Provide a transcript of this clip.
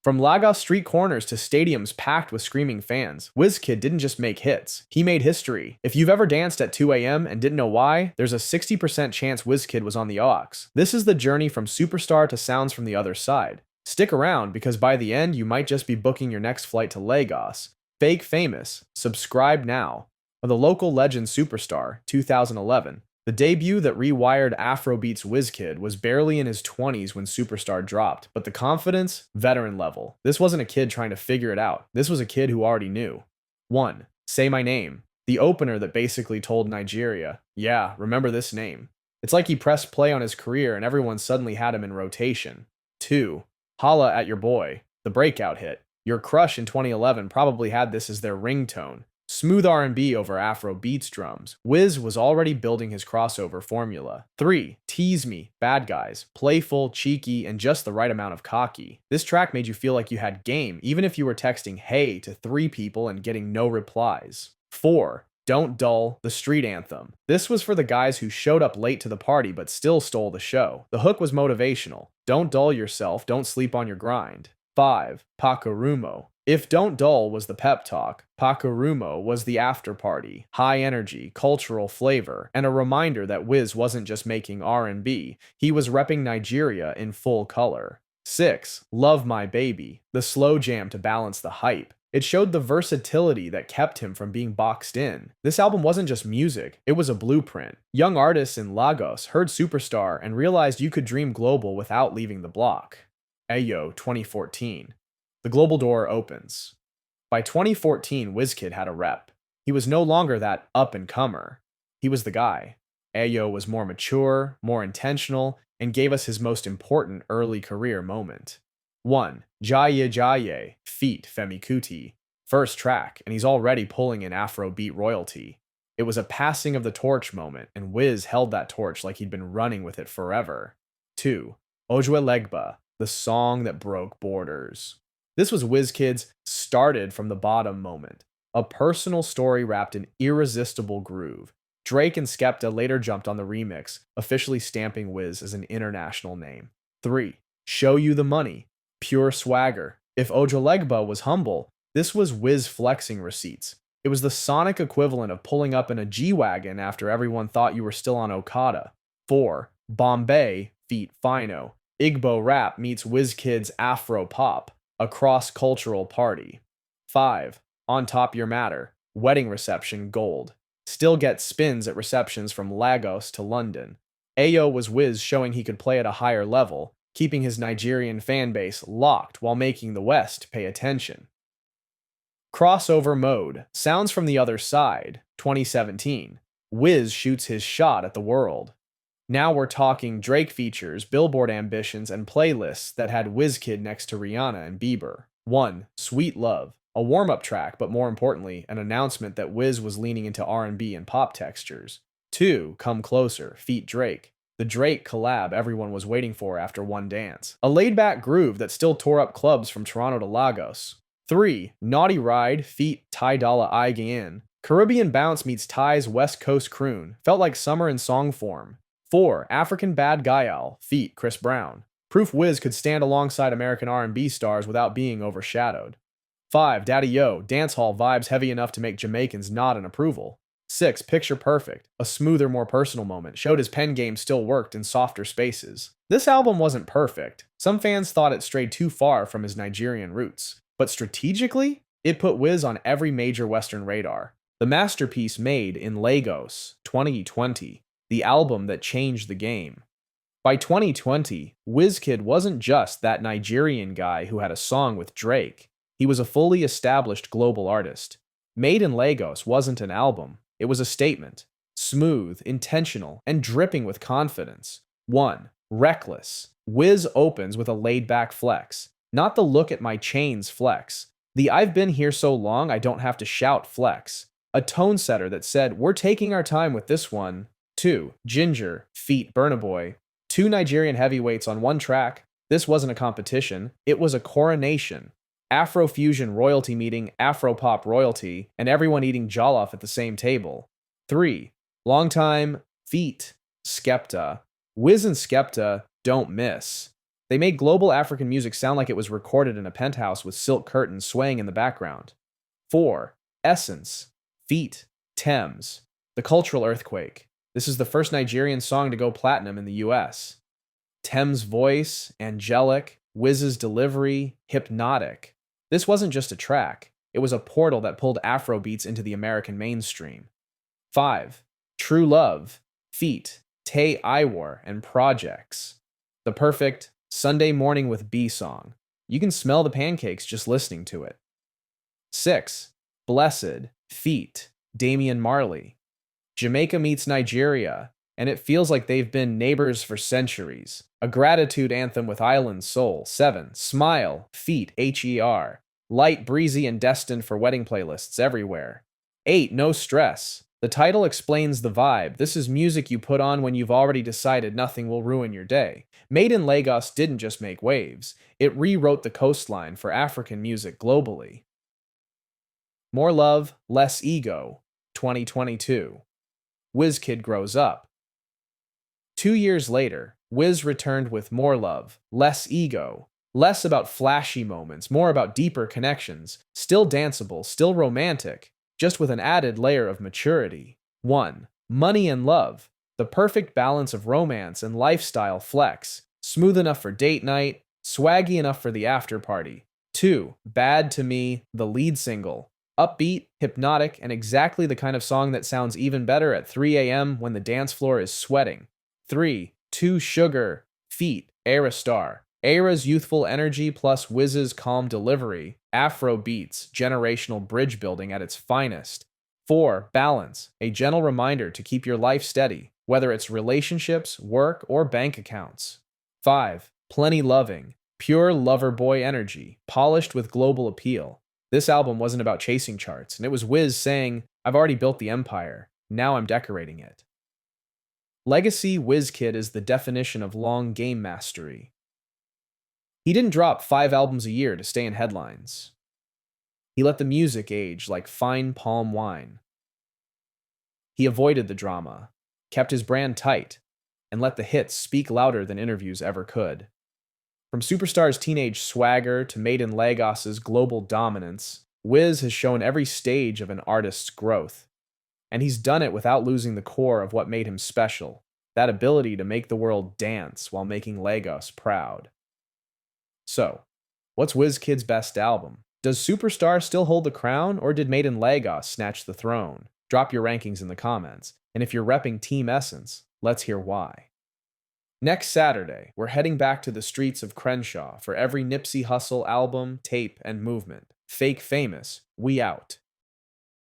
From Lagos street corners to stadiums packed with screaming fans, WizKid didn't just make hits, he made history. If you've ever danced at 2 a.m. and didn't know why, there's a 60% chance WizKid was on the aux. This is the journey from superstar to sounds from the other side. Stick around, because by the end, you might just be booking your next flight to Lagos. Fake Famous, subscribe now. The Local Legend Superstar, 2011. The debut that rewired Afrobeat's WizKid was barely in his 20s when Superstar dropped, but the confidence, veteran level. This wasn't a kid trying to figure it out. This was a kid who already knew. 1. Say My Name. The opener that basically told Nigeria, yeah, remember this name. It's like he pressed play on his career and everyone suddenly had him in rotation. 2. Holla At Your Boy. The breakout hit. Your crush in 2011 probably had this as their ringtone. Smooth R&B over Afro beats drums. Wiz was already building his crossover formula. 3. Tease Me, Bad Guys. Playful, cheeky, and just the right amount of cocky. This track made you feel like you had game, even if you were texting hey to 3 people and getting no replies. 4. Don't Dull, the street anthem. This was for the guys who showed up late to the party but still stole the show. The hook was motivational. Don't dull yourself, don't sleep on your grind. 5. Pakurumo. If Don't Dull was the pep talk, Pakurumo was the after party, high energy, cultural flavor, and a reminder that Wiz wasn't just making R&B, he was repping Nigeria in full color. 6. Love My Baby, the slow jam to balance the hype. It showed the versatility that kept him from being boxed in. This album wasn't just music, it was a blueprint. Young artists in Lagos heard Superstar and realized you could dream global without leaving the block. Ayo, 2014. The global door opens. By 2014, WizKid had a rep. He was no longer that up-and-comer. He was the guy. Ayo was more mature, more intentional, and gave us his most important early career moment. 1. Jaye Jaye, feat. Femi Kuti. First track, and he's already pulling in Afrobeat royalty. It was a passing of the torch moment, and Wiz held that torch like he'd been running with it forever. 2. Ojuelegba, the song that broke borders. This was WizKid's started from the bottom moment, a personal story wrapped in irresistible groove. Drake and Skepta later jumped on the remix, officially stamping Wiz as an international name. 3. Show You the Money, pure swagger. If Ojuelegba was humble, this was Wiz flexing receipts. It was the sonic equivalent of pulling up in a G-Wagon after everyone thought you were still on Okada. 4. Bombay, feat. Fino. Igbo rap meets WizKid's Afro pop. A cross-cultural party. 5. On Top Your Matter, wedding reception gold. Still gets spins at receptions from Lagos to London. Ayo was Wiz showing he could play at a higher level, keeping his Nigerian fanbase locked while making the West pay attention. Crossover Mode, Sounds from the Other Side, 2017. Wiz shoots his shot at the world. Now we're talking Drake features, Billboard ambitions, and playlists that had WizKid next to Rihanna and Bieber. 1. Sweet Love, a warm-up track, but more importantly, an announcement that Wiz was leaning into R&B and pop textures. 2. Come Closer, feat. Drake, the Drake collab everyone was waiting for after One Dance. A laid-back groove that still tore up clubs from Toronto to Lagos. 3. Naughty Ride, feat. Ty Dolla $ign. Caribbean bounce meets Ty's West Coast croon, felt like summer in song form. 4. African Bad Guyal, feat. Chris Brown. Proof Wiz could stand alongside American R&B stars without being overshadowed. 5. Daddy Yo, dancehall vibes heavy enough to make Jamaicans nod in approval. 6. Picture Perfect, a smoother, more personal moment, showed his pen game still worked in softer spaces. This album wasn't perfect. Some fans thought it strayed too far from his Nigerian roots. But strategically, it put Wiz on every major Western radar. The masterpiece made in Lagos, 2020. The album that changed the game. By 2020, WizKid wasn't just that Nigerian guy who had a song with Drake. He was a fully established global artist. Made in Lagos wasn't an album, it was a statement. Smooth, intentional, and dripping with confidence. 1. Reckless. Wiz opens with a laid-back flex. Not the look at my chains flex. The I've been here so long I don't have to shout flex. A tone setter that said, we're taking our time with this one. 2. Ginger, feat. Burna Boy. 2 Nigerian heavyweights on one track. This wasn't a competition, it was a coronation. Afrofusion royalty meeting Afropop royalty, and everyone eating jollof at the same table. 3. Longtime, feat. Skepta. Wiz and Skepta don't miss. They made global African music sound like it was recorded in a penthouse with silk curtains swaying in the background. 4. Essence, feat. Thames, the cultural earthquake. This is the first Nigerian song to go platinum in the US. Thames' voice, angelic, Wiz's delivery, hypnotic. This wasn't just a track, it was a portal that pulled Afro beats into the American mainstream. 5. True Love, feat. Tay Iwar and Projects. The perfect Sunday Morning with B song. You can smell the pancakes just listening to it. 6. Blessed, feat. Damian Marley. Jamaica meets Nigeria, and it feels like they've been neighbors for centuries. A gratitude anthem with island soul. 7. Smile, feat. Her. Light, breezy, and destined for wedding playlists everywhere. 8. No Stress. The title explains the vibe. This is music you put on when you've already decided nothing will ruin your day. Made in Lagos didn't just make waves, it rewrote the coastline for African music globally. More Love, Less Ego, 2022. WizKid grows up. 2 years later, Wiz returned with More Love, Less Ego. Less about flashy moments, more about deeper connections. Still danceable, still romantic, just with an added layer of maturity. 1. Money and Love. The perfect balance of romance and lifestyle flex. Smooth enough for date night, swaggy enough for the after party. 2. Bad to Me, the lead single. Upbeat, hypnotic, and exactly the kind of song that sounds even better at 3 a.m. when the dance floor is sweating. 3. Too Sugar, feat. Aerostar. Era's youthful energy plus Wiz's calm delivery. Afro beats, generational bridge building at its finest. 4. Balance. A gentle reminder to keep your life steady, whether it's relationships, work, or bank accounts. 5. Plenty Loving. Pure lover boy energy, polished with global appeal. This album wasn't about chasing charts, and it was Wiz saying, I've already built the empire, now I'm decorating it. Legacy WizKid is the definition of long game mastery. He didn't drop 5 albums a year to stay in headlines. He let the music age like fine palm wine. He avoided the drama, kept his brand tight, and let the hits speak louder than interviews ever could. From Superstar's teenage swagger to Made in Lagos's global dominance, Wiz has shown every stage of an artist's growth. And he's done it without losing the core of what made him special, that ability to make the world dance while making Lagos proud. So, what's WizKid's best album? Does Superstar still hold the crown, or did Made in Lagos snatch the throne? Drop your rankings in the comments, and if you're repping Team Essence, let's hear why. Next Saturday, we're heading back to the streets of Crenshaw for every Nipsey Hussle album, tape, and movement. Fake famous, we out.